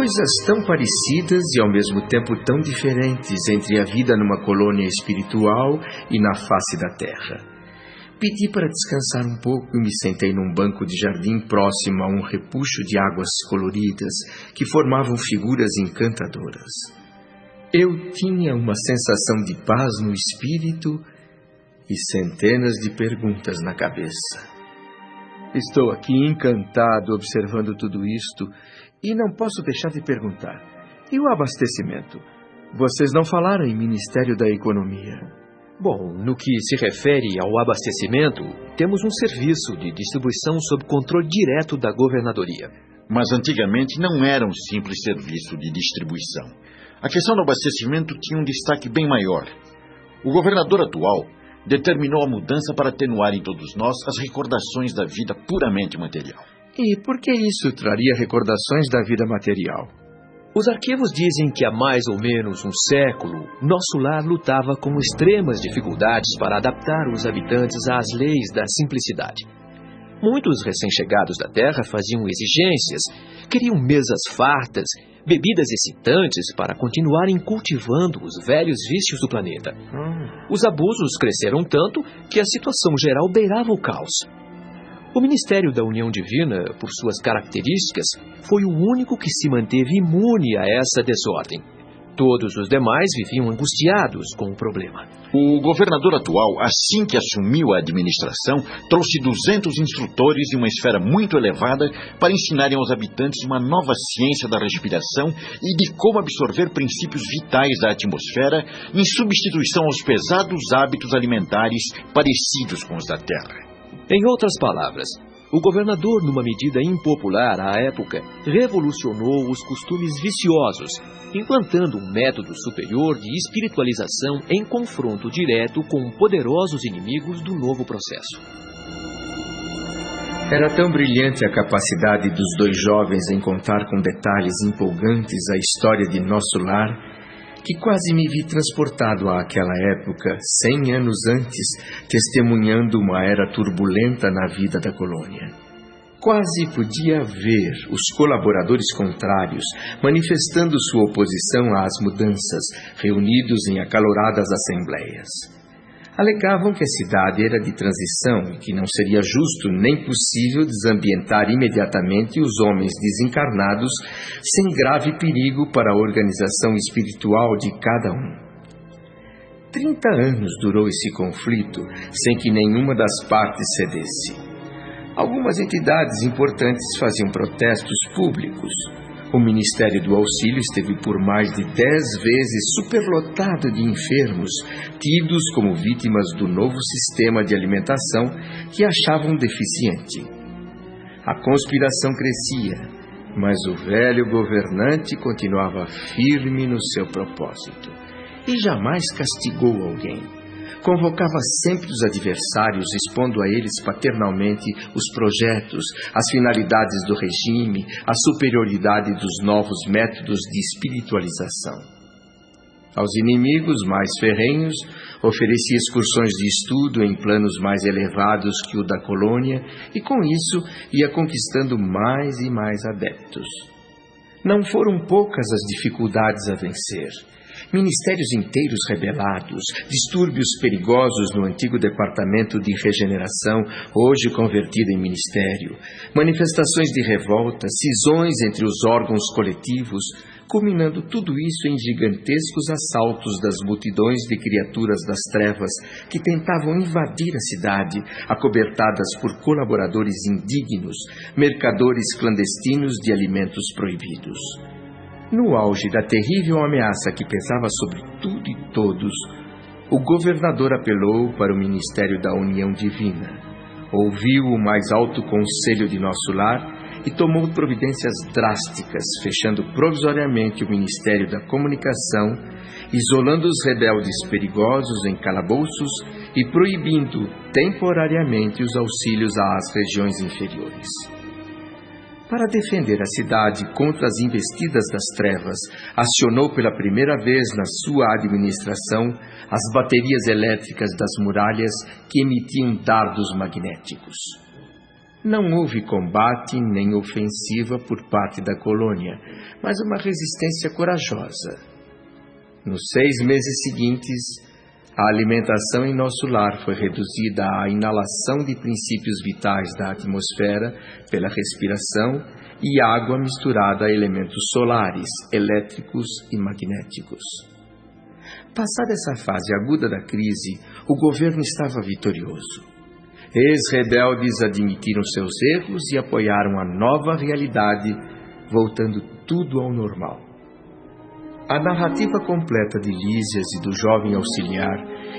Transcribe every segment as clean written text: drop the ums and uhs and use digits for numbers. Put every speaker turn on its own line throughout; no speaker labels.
Coisas tão parecidas e ao mesmo tempo tão diferentes entre a vida numa colônia espiritual e na face da terra. Pedi para descansar um pouco e me sentei num banco de jardim próximo a um repuxo de águas coloridas que formavam figuras encantadoras. Eu tinha uma sensação de paz no espírito e centenas de perguntas na cabeça.
Estou aqui encantado observando tudo isto e não posso deixar de perguntar. E o abastecimento? Vocês não falaram em Ministério da Economia.
Bom, no que se refere ao abastecimento, temos um serviço de distribuição sob controle direto da governadoria.
Mas antigamente não era um simples serviço de distribuição. A questão do abastecimento tinha um destaque bem maior. O governador atual determinou a mudança para atenuar em todos nós as recordações da vida puramente material.
E por que isso traria recordações da vida material?
Os arquivos dizem que há mais ou menos um século, nosso lar lutava com extremas dificuldades para adaptar os habitantes às leis da simplicidade. Muitos recém-chegados da Terra faziam exigências, queriam mesas fartas, bebidas excitantes para continuarem cultivando os velhos vícios do planeta. Os abusos cresceram tanto que a situação geral beirava o caos. O Ministério da União Divina, por suas características, foi o único que se manteve imune a essa desordem. Todos os demais viviam angustiados com o problema.
O governador atual, assim que assumiu a administração, trouxe 200 instrutores de uma esfera muito elevada para ensinarem aos habitantes uma nova ciência da respiração e de como absorver princípios vitais da atmosfera em substituição aos pesados hábitos alimentares parecidos com os da Terra.
Em outras palavras, o governador, numa medida impopular à época, revolucionou os costumes viciosos, implantando um método superior de espiritualização em confronto direto com poderosos inimigos do novo processo.
Era tão brilhante a capacidade dos dois jovens em contar com detalhes empolgantes a história de nosso lar, que quase me vi transportado àquela época, 100 anos antes, testemunhando uma era turbulenta na vida da colônia. Quase podia ver os colaboradores contrários manifestando sua oposição às mudanças, reunidos em acaloradas assembleias. Alegavam que a cidade era de transição e que não seria justo nem possível desambientar imediatamente os homens desencarnados sem grave perigo para a organização espiritual de cada um. 30 anos durou esse conflito sem que nenhuma das partes cedesse. Algumas entidades importantes faziam protestos públicos. O Ministério do Auxílio esteve por mais de 10 vezes superlotado de enfermos, tidos como vítimas do novo sistema de alimentação que achavam deficiente. A conspiração crescia, mas o velho governante continuava firme no seu propósito e jamais castigou alguém. Convocava sempre os adversários, expondo a eles paternalmente os projetos, as finalidades do regime, a superioridade dos novos métodos de espiritualização. Aos inimigos mais ferrenhos, oferecia excursões de estudo em planos mais elevados que o da colônia e, com isso, ia conquistando mais e mais adeptos. Não foram poucas as dificuldades a vencer. Ministérios inteiros rebelados, distúrbios perigosos no antigo Departamento de Regeneração, hoje convertido em ministério, manifestações de revolta, cisões entre os órgãos coletivos, culminando tudo isso em gigantescos assaltos das multidões de criaturas das trevas que tentavam invadir a cidade, acobertadas por colaboradores indignos, mercadores clandestinos de alimentos proibidos. No auge da terrível ameaça que pesava sobre tudo e todos, o governador apelou para o Ministério da União Divina, ouviu o mais alto conselho de nosso lar e tomou providências drásticas, fechando provisoriamente o Ministério da Comunicação, isolando os rebeldes perigosos em calabouços e proibindo temporariamente os auxílios às regiões inferiores. Para defender a cidade contra as investidas das trevas, acionou pela primeira vez na sua administração as baterias elétricas das muralhas que emitiam dardos magnéticos. Não houve combate nem ofensiva por parte da colônia, mas uma resistência corajosa. Nos 6 meses seguintes, a alimentação em nosso lar foi reduzida à inalação de princípios vitais da atmosfera pela respiração e água misturada a elementos solares, elétricos e magnéticos. Passada essa fase aguda da crise, o governo estava vitorioso. Ex-rebeldes admitiram seus erros e apoiaram a nova realidade, voltando tudo ao normal. A narrativa completa de Lísias e do jovem auxiliar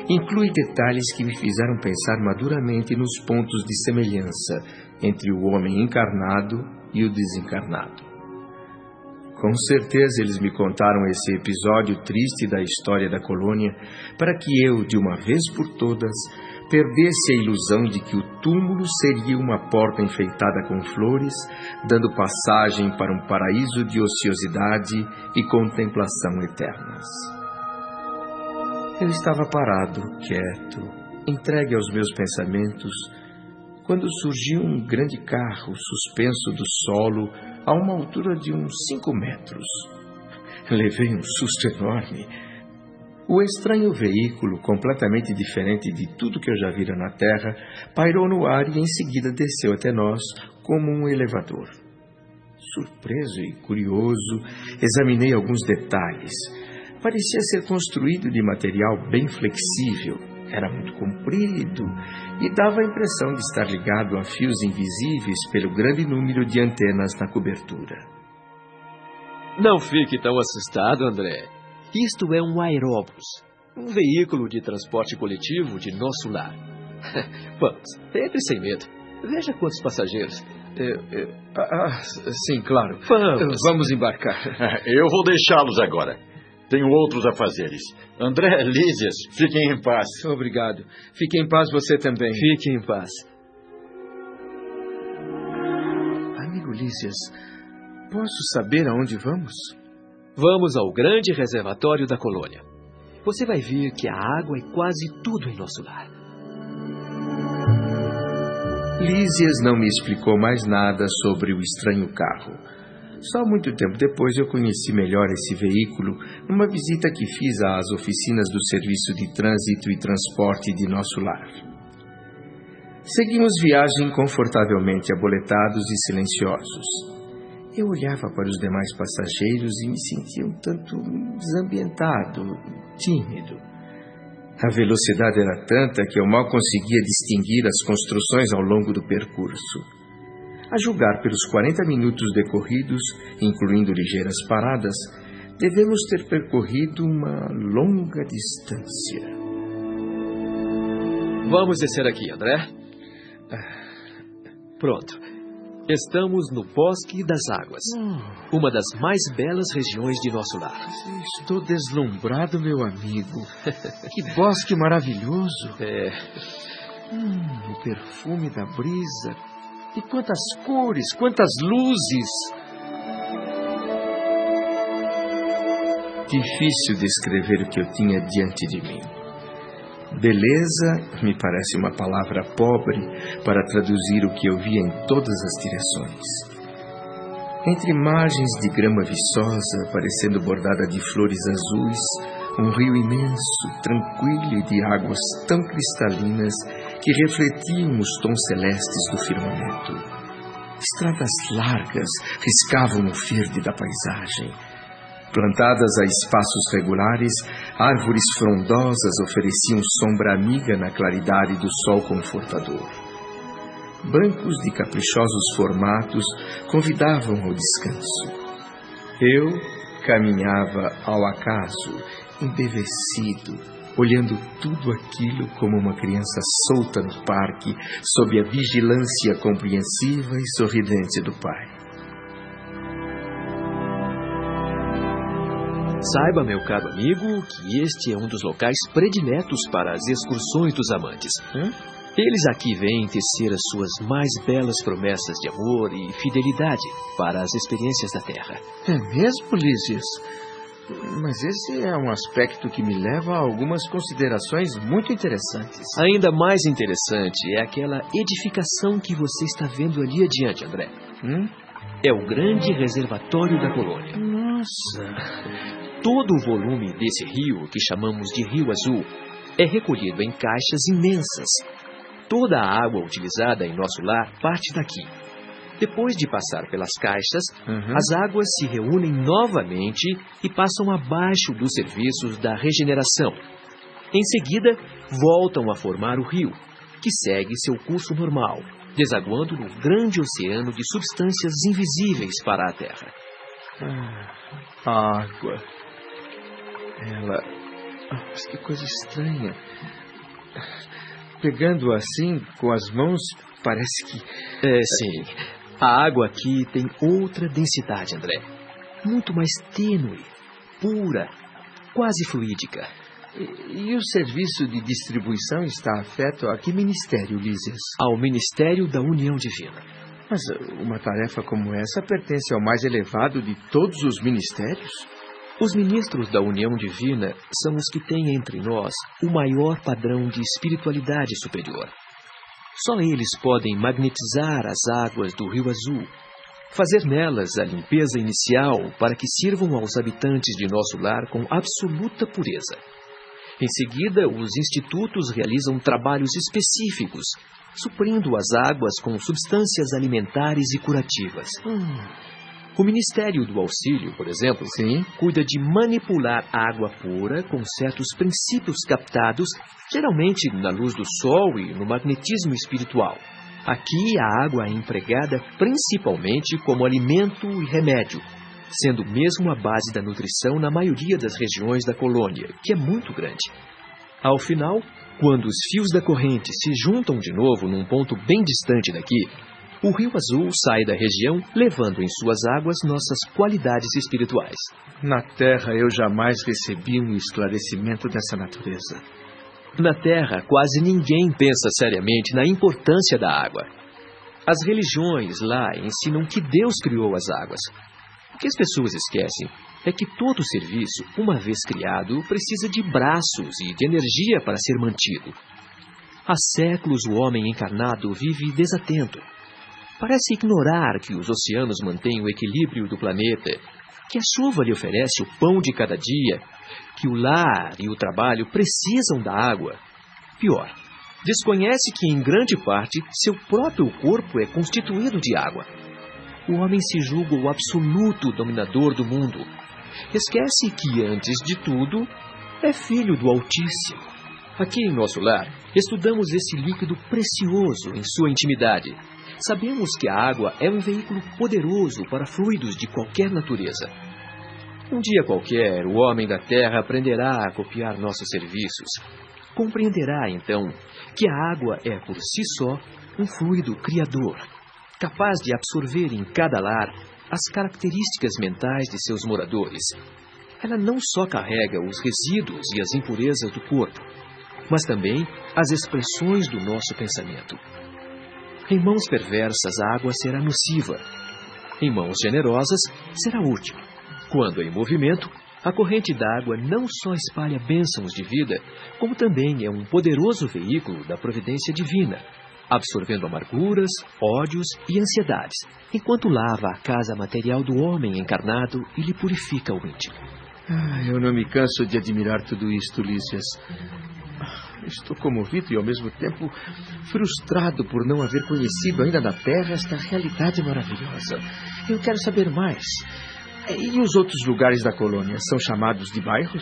inclui detalhes que me fizeram pensar maduramente nos pontos de semelhança entre o homem encarnado e o desencarnado. Com certeza eles me contaram esse episódio triste da história da colônia para que eu, de uma vez por todas, perdesse a ilusão de que o túmulo seria uma porta enfeitada com flores, dando passagem para um paraíso de ociosidade e contemplação eternas. Eu estava parado, quieto, entregue aos meus pensamentos, quando surgiu um grande carro suspenso do solo a uma altura de uns 5 metros. Levei um susto enorme. O estranho veículo, completamente diferente de tudo que eu já vira na Terra, pairou no ar e em seguida desceu até nós como um elevador. Surpreso e curioso, examinei alguns detalhes. Parecia ser construído de material bem flexível. Era muito comprido e dava a impressão de estar ligado a fios invisíveis pelo grande número de antenas na cobertura.
Não fique tão assustado, André. Isto é um aeróbus, um veículo de transporte coletivo de nosso lar. Vamos, entre sem medo. Veja quantos passageiros.
Sim, claro. Vamos embarcar.
Eu vou deixá-los agora. Tenho outros afazeres. André, Lísias, fiquem em paz.
Obrigado. Fique em paz você também.
Fique em paz.
Amigo Lísias, posso saber aonde vamos?
Vamos ao grande reservatório da colônia. Você vai ver que a água é quase tudo em nosso lar.
Lísias não me explicou mais nada sobre o estranho carro. Só muito tempo depois eu conheci melhor esse veículo numa visita que fiz às oficinas do Serviço de Trânsito e Transporte de nosso lar. Seguimos viagem confortavelmente aboletados e silenciosos. Eu olhava para os demais passageiros e me sentia um tanto desambientado, tímido. A velocidade era tanta que eu mal conseguia distinguir as construções ao longo do percurso. A julgar pelos 40 minutos decorridos, incluindo ligeiras paradas, devemos ter percorrido uma longa distância.
Vamos descer aqui, André. Pronto. Estamos no Bosque das Águas, uma das mais belas regiões de nosso lar.
Estou deslumbrado, meu amigo. Que bosque maravilhoso. O perfume da brisa. E quantas cores, quantas luzes!
Difícil descrever o que eu tinha diante de mim. Beleza me parece uma palavra pobre para traduzir o que eu via em todas as direções. Entre margens de grama viçosa, parecendo bordada de flores azuis, um rio imenso, tranquilo e de águas tão cristalinas que refletiam os tons celestes do firmamento. Estradas largas riscavam o verde da paisagem. Plantadas a espaços regulares, árvores frondosas ofereciam sombra amiga na claridade do sol confortador. Bancos de caprichosos formatos convidavam ao descanso. Eu caminhava ao acaso, embevecido, olhando tudo aquilo como uma criança solta no parque, sob a vigilância compreensiva e sorridente do pai.
Saiba, meu caro amigo, que este é um dos locais prediletos para as excursões dos amantes. Eles aqui vêm tecer as suas mais belas promessas de amor e fidelidade para as experiências da Terra.
É mesmo, Lísias? Mas esse é um aspecto que me leva a algumas considerações muito interessantes.
Ainda mais interessante é aquela edificação que você está vendo ali adiante, André. É o grande reservatório da colônia.
Nossa!
Todo o volume desse rio, que chamamos de Rio Azul, é recolhido em caixas imensas. Toda a água utilizada em nosso lar parte daqui. Depois de passar pelas caixas, as águas se reúnem novamente e passam abaixo dos serviços da regeneração. Em seguida, voltam a formar o rio, que segue seu curso normal, desaguando no grande oceano de substâncias invisíveis para a Terra.
A água. Mas que coisa estranha. Pegando assim, com as mãos, parece que...
Sim. A água aqui tem outra densidade, André. Muito mais tênue, pura, quase fluídica.
E o serviço de distribuição está afeto a que ministério, Lísias?
Ao Ministério da União Divina.
Mas uma tarefa como essa pertence ao mais elevado de todos os ministérios?
Os ministros da União Divina são os que têm entre nós o maior padrão de espiritualidade superior. Só eles podem magnetizar as águas do Rio Azul, fazer nelas a limpeza inicial para que sirvam aos habitantes de nosso lar com absoluta pureza. Em seguida, os institutos realizam trabalhos específicos, suprindo as águas com substâncias alimentares e curativas. O Ministério do Auxílio, por exemplo, cuida de manipular água pura com certos princípios captados, geralmente na luz do sol e no magnetismo espiritual. Aqui a água é empregada principalmente como alimento e remédio, sendo mesmo a base da nutrição na maioria das regiões da colônia, que é muito grande. Ao final, quando os fios da corrente se juntam de novo num ponto bem distante daqui, o Rio Azul sai da região, levando em suas águas nossas qualidades espirituais.
Na Terra eu jamais recebi um esclarecimento dessa natureza.
Na Terra, quase ninguém pensa seriamente na importância da água. As religiões lá ensinam que Deus criou as águas. O que as pessoas esquecem é que todo serviço, uma vez criado, precisa de braços e de energia para ser mantido. Há séculos o homem encarnado vive desatento. Parece ignorar que os oceanos mantêm o equilíbrio do planeta, que a chuva lhe oferece o pão de cada dia, que o lar e o trabalho precisam da água. Pior, desconhece que em grande parte seu próprio corpo é constituído de água. O homem se julga o absoluto dominador do mundo. Esquece que, antes de tudo, é filho do Altíssimo. Aqui em nosso lar, estudamos esse líquido precioso em sua intimidade. Sabemos que a água é um veículo poderoso para fluidos de qualquer natureza. Um dia qualquer, o homem da terra aprenderá a copiar nossos serviços. Compreenderá, então, que a água é, por si só, um fluido criador, capaz de absorver em cada lar as características mentais de seus moradores. Ela não só carrega os resíduos e as impurezas do corpo, mas também as expressões do nosso pensamento. Em mãos perversas, a água será nociva. Em mãos generosas, será útil. Quando em movimento, a corrente d'água não só espalha bênçãos de vida, como também é um poderoso veículo da providência divina, absorvendo amarguras, ódios e ansiedades, enquanto lava a casa material do homem encarnado e lhe purifica o íntimo.
Eu não me canso de admirar tudo isto, Lísias. Estou comovido e, ao mesmo tempo, frustrado por não haver conhecido ainda na Terra esta realidade maravilhosa. Eu quero saber mais. E os outros lugares da colônia são chamados de bairros?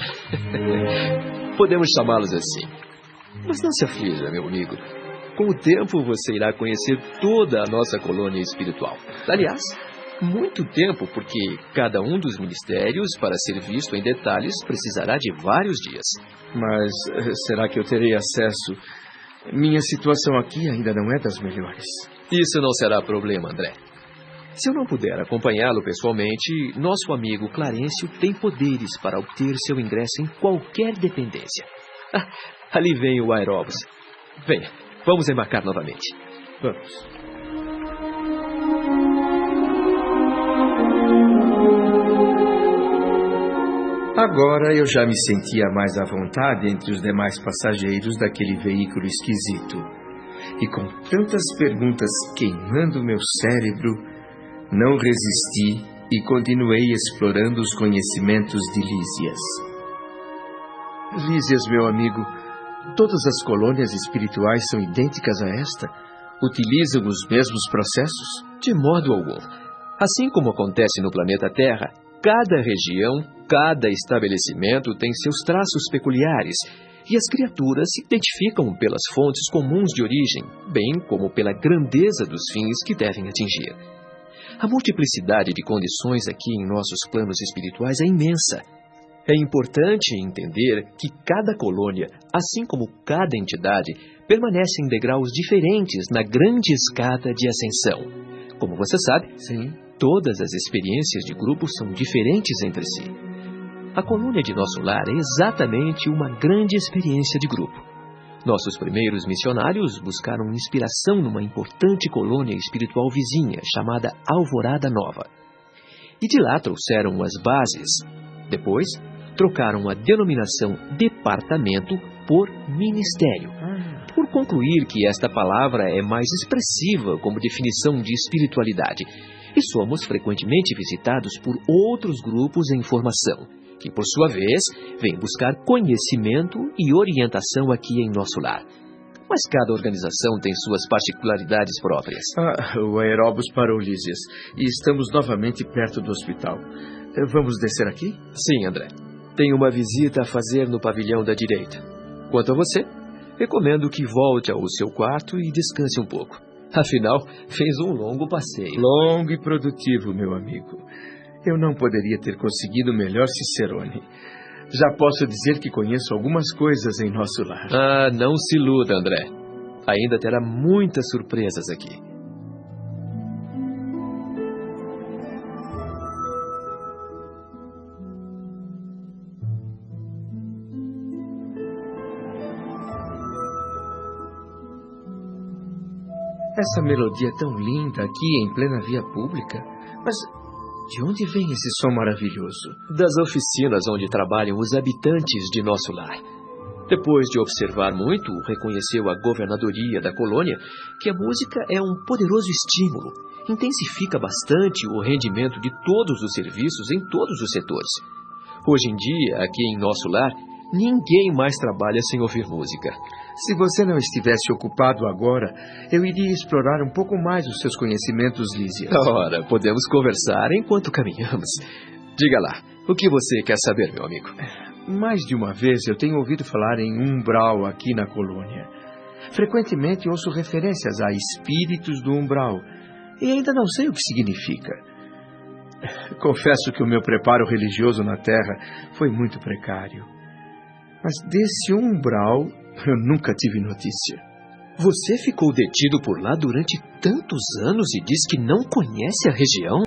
Podemos chamá-los assim. Mas não se aflija, meu amigo. Com o tempo, você irá conhecer toda a nossa colônia espiritual. Aliás, muito tempo, porque cada um dos ministérios, para ser visto em detalhes, precisará de vários dias.
Mas será que eu terei acesso? Minha situação aqui ainda não é das melhores.
Isso não será problema, André. Se eu não puder acompanhá-lo pessoalmente, nosso amigo Clarencio tem poderes para obter seu ingresso em qualquer dependência. Ali vem o aeróbus. Venha, vamos embarcar novamente.
Vamos. Agora eu já me sentia mais à vontade entre os demais passageiros daquele veículo esquisito. E com tantas perguntas queimando meu cérebro, não resisti
e continuei explorando os conhecimentos de Lísias.
Lísias, meu amigo, todas as colônias espirituais são idênticas a esta? Utilizam os mesmos processos?
De modo algum. Assim como acontece no planeta Terra, cada região, cada estabelecimento tem seus traços peculiares, e as criaturas se identificam pelas fontes comuns de origem, bem como pela grandeza dos fins que devem atingir. A multiplicidade de condições aqui em nossos planos espirituais é imensa. É importante entender que cada colônia, assim como cada entidade, permanece em degraus diferentes na grande escada de ascensão. Como você sabe,
Sim.
todas as experiências de grupo são diferentes entre si. A colônia de nosso lar é exatamente uma grande experiência de grupo. Nossos primeiros missionários buscaram inspiração numa importante colônia espiritual vizinha chamada Alvorada Nova. E de lá trouxeram as bases. Depois, trocaram a denominação departamento por ministério, por concluir que esta palavra é mais expressiva como definição de espiritualidade. E somos frequentemente visitados por outros grupos em formação, que, por sua vez, vêm buscar conhecimento e orientação aqui em nosso lar. Mas cada organização tem suas particularidades próprias.
O aeróbus parou, Lísias, e estamos novamente perto do hospital. Vamos descer aqui?
Sim, André. Tenho uma visita a fazer no pavilhão da direita. Quanto a você, recomendo que volte ao seu quarto e descanse um pouco. Afinal, fez um longo passeio.
Longo e produtivo, meu amigo. Eu não poderia ter conseguido melhor Cicerone. Já posso dizer que conheço algumas coisas em nosso lar.
Não se iluda, André. Ainda terá muitas surpresas aqui.
Essa melodia é tão linda aqui em plena via pública. Mas de onde vem esse som maravilhoso?
Das oficinas onde trabalham os habitantes de nosso lar. Depois de observar muito, reconheceu a governadoria da colônia que a música é um poderoso estímulo. Intensifica bastante o rendimento de todos os serviços em todos os setores. Hoje em dia, aqui em nosso lar, ninguém mais trabalha sem ouvir música.
Se você não estivesse ocupado agora, eu iria explorar um pouco mais os seus conhecimentos, Lísias.
Ora, podemos conversar enquanto caminhamos. Diga lá, o que você quer saber, meu amigo?
Mais de uma vez eu tenho ouvido falar em umbral aqui na colônia. Frequentemente ouço referências a espíritos do umbral, e ainda não sei o que significa. Confesso que o meu preparo religioso na Terra foi muito precário. Mas desse umbral eu nunca tive notícia.
Você ficou detido por lá durante tantos anos e diz que não conhece a região?